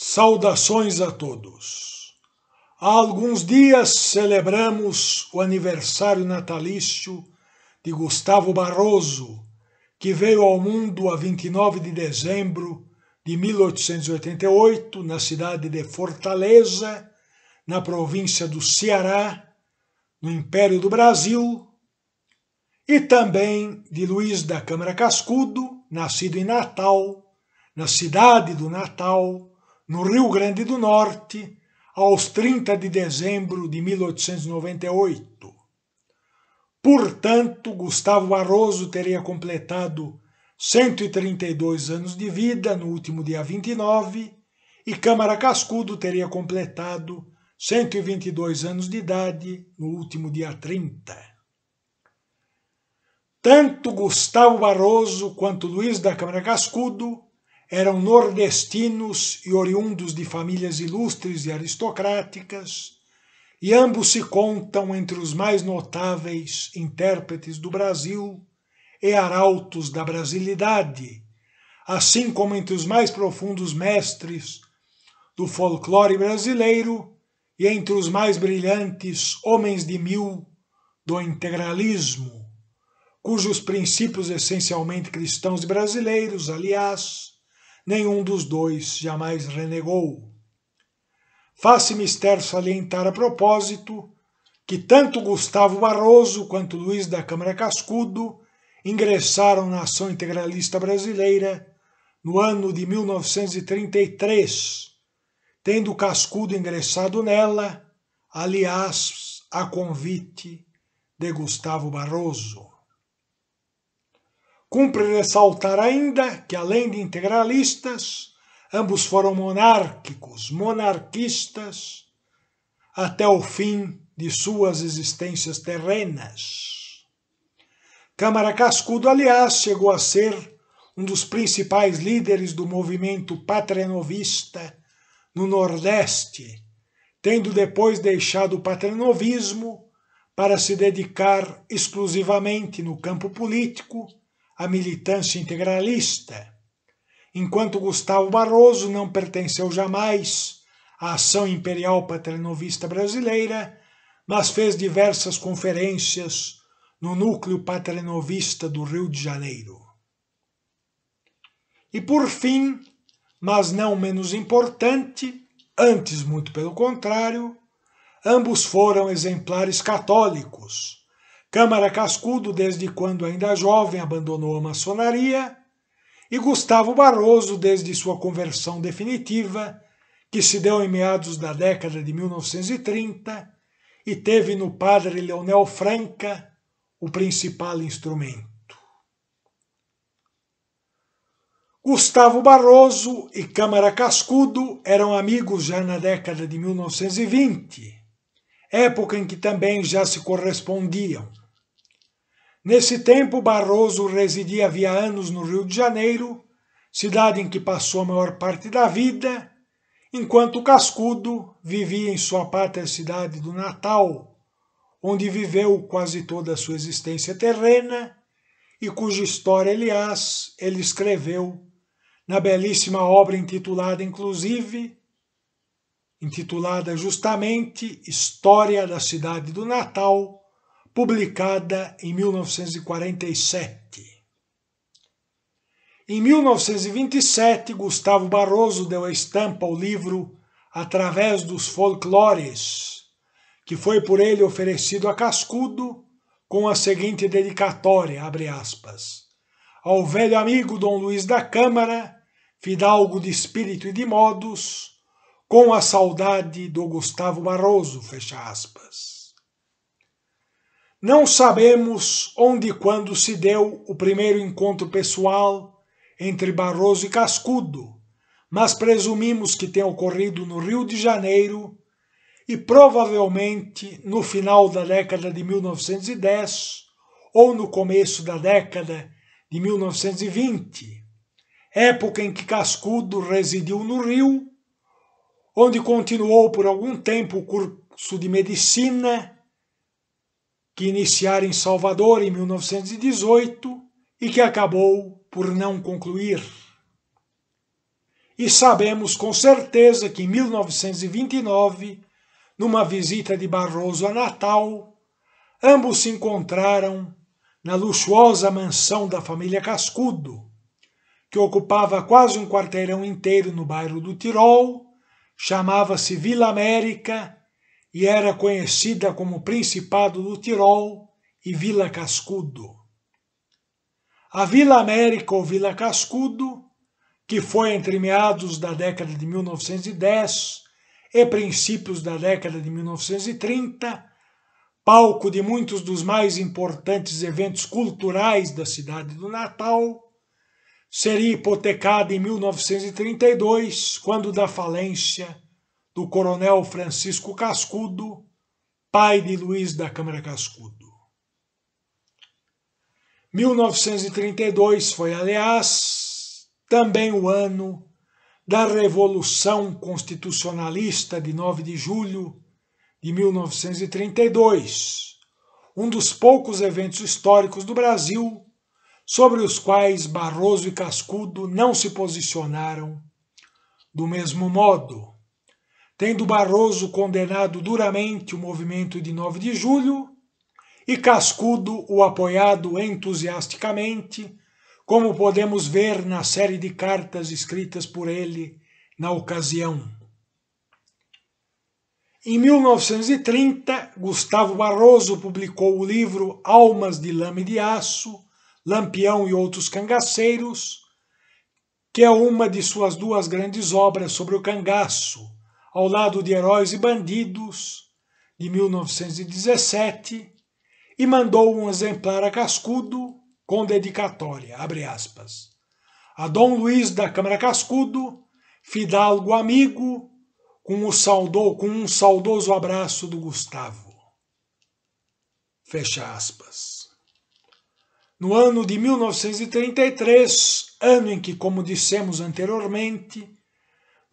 Saudações a todos. Há alguns dias celebramos o aniversário natalício de Gustavo Barroso, que veio ao mundo a 29 de dezembro de 1888, na cidade de Fortaleza, na província do Ceará, no Império do Brasil, e também de Luiz da Câmara Cascudo, nascido em Natal, na cidade do Natal, no Rio Grande do Norte, aos 30 de dezembro de 1898. Portanto, Gustavo Barroso teria completado 132 anos de vida no último dia 29 e Câmara Cascudo teria completado 122 anos de idade no último dia 30. Tanto Gustavo Barroso quanto Luiz da Câmara Cascudo eram nordestinos e oriundos de famílias ilustres e aristocráticas, e ambos se contam entre os mais notáveis intérpretes do Brasil e arautos da brasilidade, assim como entre os mais profundos mestres do folclore brasileiro e entre os mais brilhantes homens de mil do integralismo, cujos princípios essencialmente cristãos e brasileiros, aliás, nenhum dos dois jamais renegou. Faz-se mister salientar a propósito que tanto Gustavo Barroso quanto Luiz da Câmara Cascudo ingressaram na ação integralista brasileira no ano de 1933, tendo Cascudo ingressado nela, aliás, a convite de Gustavo Barroso. Cumpre ressaltar ainda que, além de integralistas, ambos foram monarquistas, até o fim de suas existências terrenas. Câmara Cascudo, aliás, chegou a ser um dos principais líderes do movimento patrinovista no Nordeste, tendo depois deixado o patrinovismo para se dedicar exclusivamente no campo político à militância integralista, enquanto Gustavo Barroso não pertenceu jamais à ação imperial patrinovista brasileira, mas fez diversas conferências no núcleo patrinovista do Rio de Janeiro. E por fim, mas não menos importante, antes muito pelo contrário, ambos foram exemplares católicos. Câmara Cascudo, desde quando ainda jovem, abandonou a maçonaria, e Gustavo Barroso, desde sua conversão definitiva, que se deu em meados da década de 1930, e teve no padre Leonel Franca o principal instrumento. Gustavo Barroso e Câmara Cascudo eram amigos já na década de 1920, época em que também já se correspondiam. Nesse tempo, Barroso residia havia anos no Rio de Janeiro, cidade em que passou a maior parte da vida, enquanto Cascudo vivia em sua pátria cidade do Natal, onde viveu quase toda a sua existência terrena e cuja história, aliás, ele escreveu na belíssima obra intitulada justamente História da Cidade do Natal, publicada em 1947. Em 1927, Gustavo Barroso deu a estampa ao livro Através dos Folclores, que foi por ele oferecido a Cascudo com a seguinte dedicatória, abre aspas, ao velho amigo Dom Luiz da Câmara, fidalgo de espírito e de modos, com a saudade do Gustavo Barroso, fecha aspas. Não sabemos onde e quando se deu o primeiro encontro pessoal entre Barroso e Cascudo, mas presumimos que tenha ocorrido no Rio de Janeiro e provavelmente no final da década de 1910 ou no começo da década de 1920, época em que Cascudo residiu no Rio, onde continuou por algum tempo o curso de medicina que iniciara em Salvador em 1918 e que acabou por não concluir. e sabemos com certeza que em 1929, numa visita de Barroso a Natal, ambos se encontraram na luxuosa mansão da família Cascudo, que ocupava quase um quarteirão inteiro no bairro do Tirol, chamava-se Vila América e era conhecida como Principado do Tirol e Vila Cascudo. A Vila América ou Vila Cascudo, que foi entre meados da década de 1910 e princípios da década de 1930, palco de muitos dos mais importantes eventos culturais da cidade do Natal, seria hipotecada em 1932, quando da falência do coronel Francisco Cascudo, pai de Luiz da Câmara Cascudo. 1932 foi, aliás, também o ano da Revolução Constitucionalista de 9 de julho de 1932, um dos poucos eventos históricos do Brasil sobre os quais Barroso e Cascudo não se posicionaram do mesmo modo, tendo Barroso condenado duramente o movimento de 9 de julho e Cascudo o apoiado entusiasticamente, como podemos ver na série de cartas escritas por ele na ocasião. Em 1930, Gustavo Barroso publicou o livro Almas de Lama e de Aço, Lampião e Outros Cangaceiros, que é uma de suas duas grandes obras sobre o cangaço, ao lado de Heróis e Bandidos, de 1917, e mandou um exemplar a Cascudo com dedicatória, abre aspas, a Dom Luiz da Câmara Cascudo, fidalgo amigo, com um saudoso abraço do Gustavo. Fecha aspas. No ano de 1933, ano em que, como dissemos anteriormente,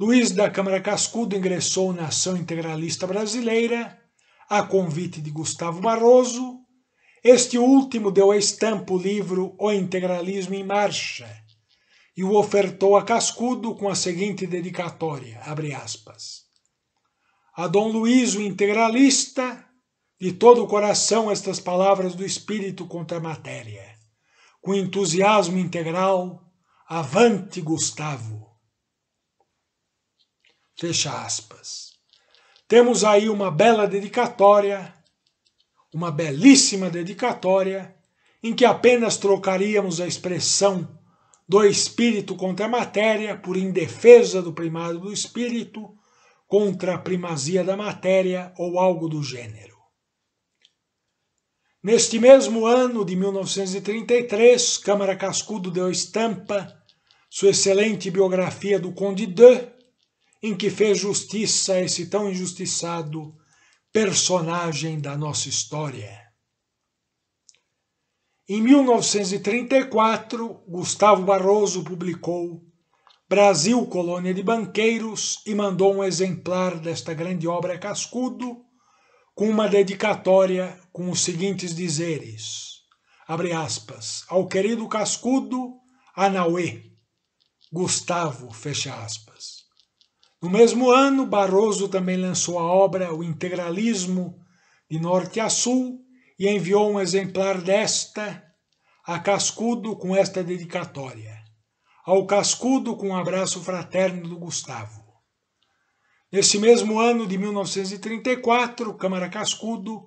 Luiz da Câmara Cascudo ingressou na Ação Integralista Brasileira, a convite de Gustavo Barroso, este último deu à estampa o livro O Integralismo em Marcha e o ofertou a Cascudo com a seguinte dedicatória, abre aspas, a Dom Luiz, o integralista, de todo o coração estas palavras do espírito contra a matéria. Com entusiasmo integral, avante Gustavo. Fecha aspas. Temos aí uma bela dedicatória, uma belíssima dedicatória, em que apenas trocaríamos a expressão do espírito contra a matéria por indefesa do primado do espírito contra a primazia da matéria ou algo do gênero. Neste mesmo ano de 1933, Câmara Cascudo deu estampa sua excelente biografia do Conde d'Eu, em que fez justiça a esse tão injustiçado personagem da nossa história. Em 1934, Gustavo Barroso publicou Brasil, Colônia de Banqueiros e mandou um exemplar desta grande obra a Cascudo, com uma dedicatória com os seguintes dizeres, abre aspas, ao querido Cascudo, Anauê, Gustavo, fecha aspas. No mesmo ano, Barroso também lançou a obra O Integralismo de Norte a Sul e enviou um exemplar desta a Cascudo com esta dedicatória. Ao Cascudo com um abraço fraterno do Gustavo. Nesse mesmo ano de 1934, Câmara Cascudo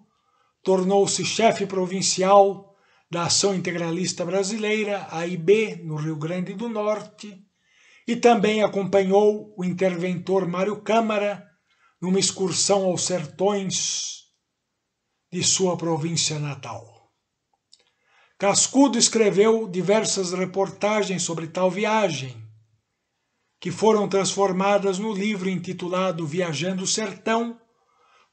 tornou-se chefe provincial da Ação Integralista Brasileira, AIB, no Rio Grande do Norte, e também acompanhou o interventor Mário Câmara numa excursão aos sertões de sua província natal. Cascudo escreveu diversas reportagens sobre tal viagem, que foram transformadas no livro intitulado Viajando o Sertão,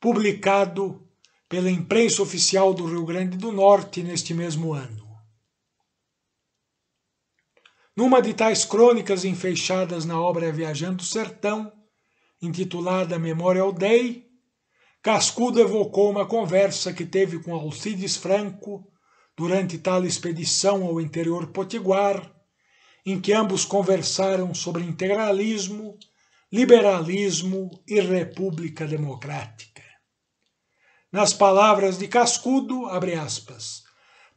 publicado pela imprensa oficial do Rio Grande do Norte neste mesmo ano. Numa de tais crônicas enfeixadas na obra Viajando o Sertão, intitulada Memorial Day, Cascudo evocou uma conversa que teve com Alcides Franco durante tal expedição ao interior potiguar, em que ambos conversaram sobre integralismo, liberalismo e república democrática. Nas palavras de Cascudo, abre aspas,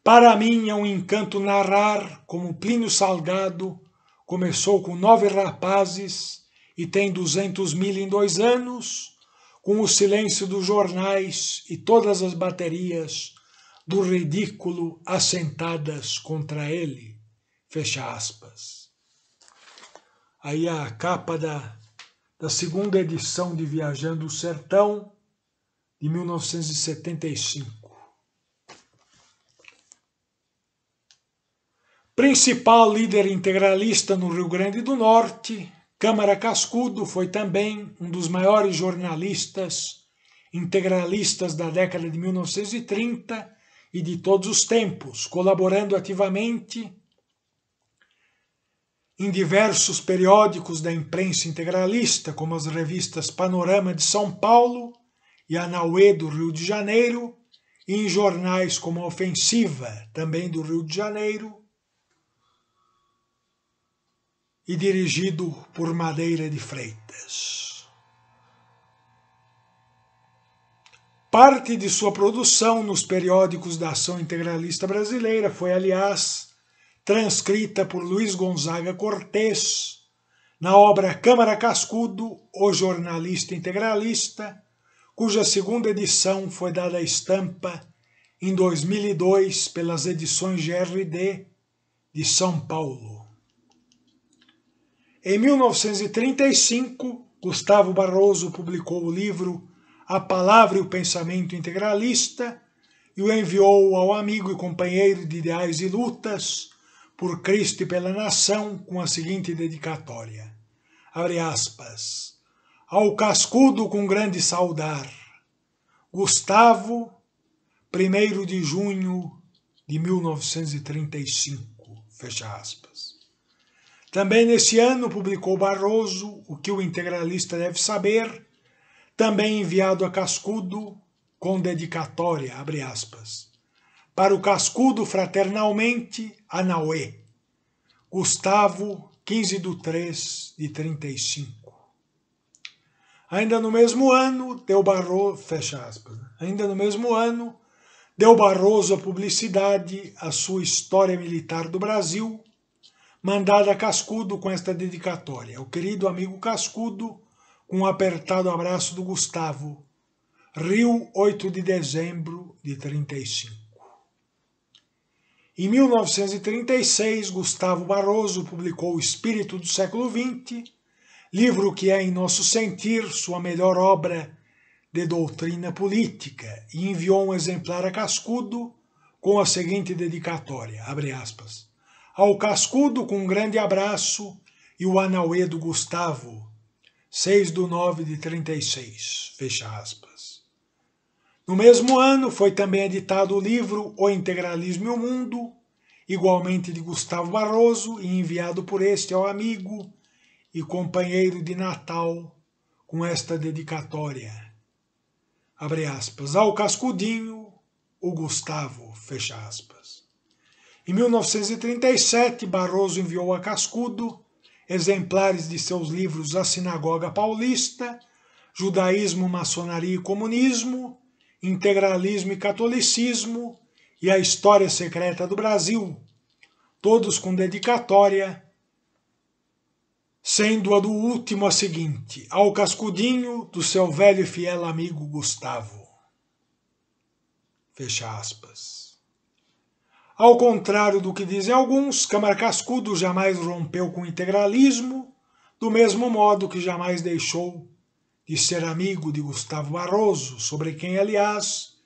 para mim é um encanto narrar como Plínio Salgado começou com 9 rapazes e tem 200.000 em 2 anos, com o silêncio dos jornais e todas as baterias do ridículo assentadas contra ele. Fecha aspas. Aí a capa da segunda edição de Viajando o Sertão, de 1975. Principal líder integralista no Rio Grande do Norte, Câmara Cascudo foi também um dos maiores jornalistas integralistas da década de 1930 e de todos os tempos, colaborando ativamente em diversos periódicos da imprensa integralista, como as revistas Panorama de São Paulo e Anauê do Rio de Janeiro, e em jornais como a Ofensiva, também do Rio de Janeiro, e dirigido por Madeira de Freitas. Parte de sua produção nos periódicos da Ação Integralista Brasileira foi, aliás, transcrita por Luiz Gonzaga Cortês na obra Câmara Cascudo, o jornalista integralista, cuja segunda edição foi dada à estampa em 2002 pelas edições GRD de São Paulo. Em 1935, Gustavo Barroso publicou o livro A Palavra e o Pensamento Integralista e o enviou ao amigo e companheiro de ideais e lutas, por Cristo e pela nação, com a seguinte dedicatória, abre aspas, ao Cascudo com grande saudar, Gustavo, 1º de junho de 1935, fecha aspas. Também nesse ano publicou Barroso O que o Integralista Deve Saber, também enviado a Cascudo com dedicatória, abre aspas, para o Cascudo fraternalmente, Anauê, Gustavo, 15/3/35. Ainda no mesmo ano, deu Barroso, fecha aspas, ainda no mesmo ano, deu Barroso a publicidade a sua História Militar do Brasil, mandada a Cascudo com esta dedicatória. O querido amigo Cascudo, com um apertado abraço do Gustavo. Rio, 8 de dezembro de 35. Em 1936, Gustavo Barroso publicou O Espírito do Século XX, livro que é, em nosso sentir, sua melhor obra de doutrina política, e enviou um exemplar a Cascudo com a seguinte dedicatória, abre aspas, ao Cascudo com um grande abraço e o Anauê do Gustavo, 6/9/36, fecha aspas. No mesmo ano foi também editado o livro O Integralismo e o Mundo, igualmente de Gustavo Barroso, e enviado por este ao amigo e companheiro de Natal com esta dedicatória, abre aspas, ao Cascudinho, o Gustavo, fecha aspas. Em 1937, Barroso enviou a Cascudo exemplares de seus livros A Sinagoga Paulista, Judaísmo, Maçonaria e Comunismo, Integralismo e Catolicismo e A História Secreta do Brasil, todos com dedicatória, sendo a do último a seguinte, ao Cascudinho, do seu velho e fiel amigo Gustavo. Fecha aspas. Ao contrário do que dizem alguns, Câmara Cascudo jamais rompeu com o integralismo, do mesmo modo que jamais deixou de ser amigo de Gustavo Barroso, sobre quem, aliás,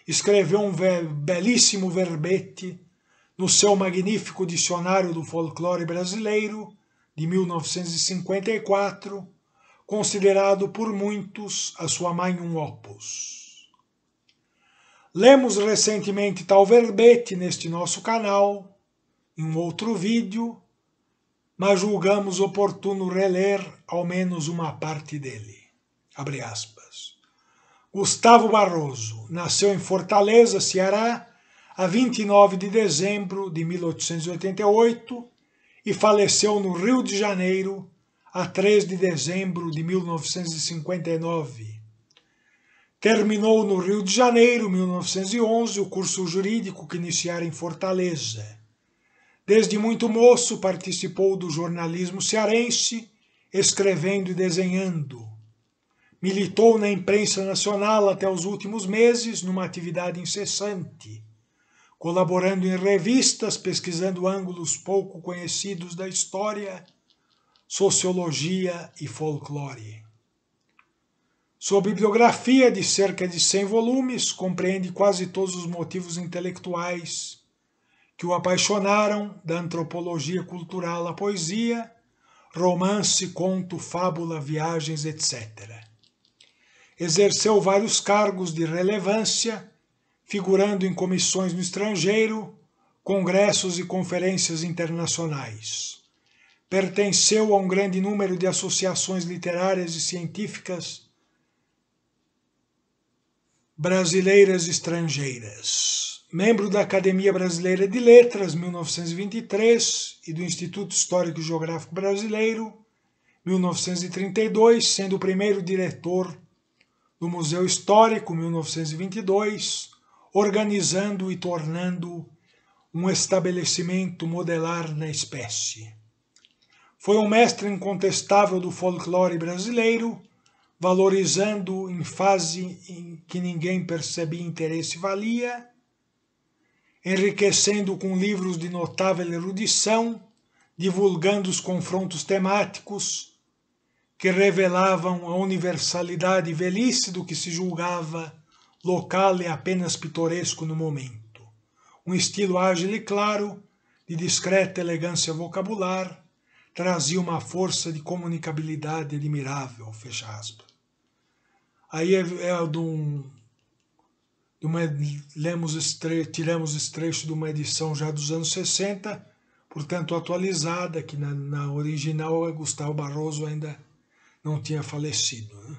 escreveu um belíssimo verbete no seu magnífico Dicionário do Folclore Brasileiro, de 1954, considerado por muitos a sua magnum opus. Lemos recentemente tal verbete neste nosso canal, em um outro vídeo, mas julgamos oportuno reler ao menos uma parte dele. Abre aspas. Gustavo Barroso nasceu em Fortaleza, Ceará, a 29 de dezembro de 1888 e faleceu no Rio de Janeiro, a 3 de dezembro de 1959. Terminou no Rio de Janeiro, 1911, o curso jurídico que iniciara em Fortaleza. Desde muito moço participou do jornalismo cearense, escrevendo e desenhando. Militou na imprensa nacional até os últimos meses, numa atividade incessante, colaborando em revistas, pesquisando ângulos pouco conhecidos da história, sociologia e folclore. Sua bibliografia, de cerca de 100 volumes, compreende quase todos os motivos intelectuais que o apaixonaram, da antropologia cultural à poesia, romance, conto, fábula, viagens, etc. Exerceu vários cargos de relevância, figurando em comissões no estrangeiro, congressos e conferências internacionais. Pertenceu a um grande número de associações literárias e científicas brasileiras e estrangeiras. Membro da Academia Brasileira de Letras, 1923, e do Instituto Histórico e Geográfico Brasileiro, 1932, sendo o primeiro diretor do Museu Histórico, 1922, organizando e tornando um estabelecimento modelar na espécie. Foi um mestre incontestável do folclore brasileiro, valorizando em fase em que ninguém percebia interesse e valia, enriquecendo com livros de notável erudição, divulgando os confrontos temáticos que revelavam a universalidade e velhice do que se julgava local e apenas pitoresco no momento. Um estilo ágil e claro, de discreta elegância vocabular, trazia uma força de comunicabilidade admirável, fecha aspas. Aí tiramos esse trecho de uma edição já dos anos 60, portanto atualizada, que na original Gustavo Barroso ainda não tinha falecido. Né?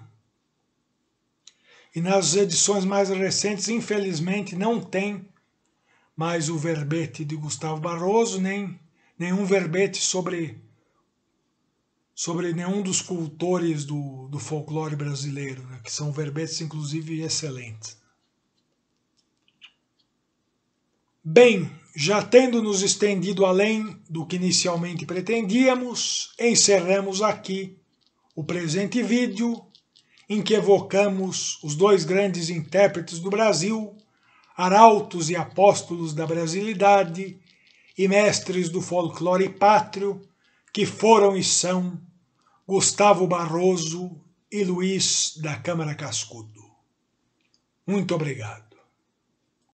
E nas edições mais recentes, infelizmente, não tem mais o verbete de Gustavo Barroso, nem nenhum verbete sobre nenhum dos cultores do folclore brasileiro, né? Que são verbetes, inclusive, excelentes. Bem, já tendo nos estendido além do que inicialmente pretendíamos, encerramos aqui o presente vídeo, em que evocamos os dois grandes intérpretes do Brasil, arautos e apóstolos da brasilidade e mestres do folclore pátrio, que foram e são Gustavo Barroso e Luiz da Câmara Cascudo. Muito obrigado.